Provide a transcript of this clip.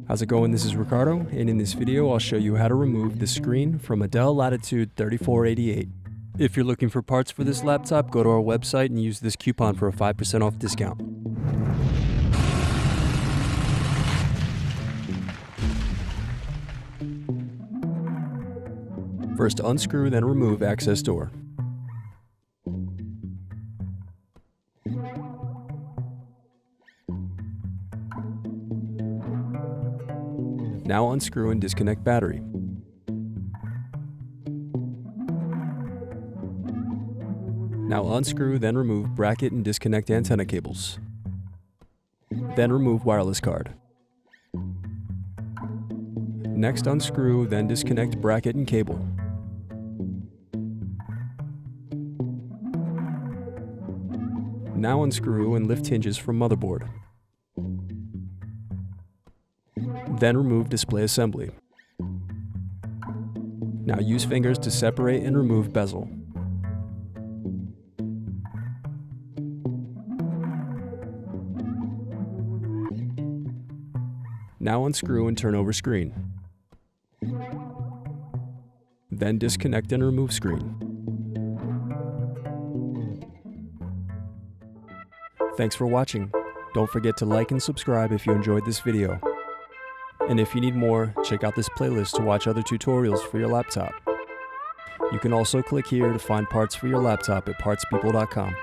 How's it going? This is Ricardo, and in this video I'll show you how to remove the screen from a Dell Latitude 3488. If you're looking for parts for this laptop, go to our website and use this coupon for a 5% off discount. First unscrew, then remove access door. Now unscrew and disconnect battery. Now unscrew, then remove bracket and disconnect antenna cables. Then remove wireless card. Next unscrew, then disconnect bracket and cable. Now unscrew and lift hinges from motherboard. Then remove display assembly. Now use fingers to separate and remove bezel. Now unscrew and turn over screen. Then disconnect and remove screen. Thanks for watching. Don't forget to like and subscribe if you enjoyed this video. And if you need more, check out this playlist to watch other tutorials for your laptop. You can also click here to find parts for your laptop at partspeople.com.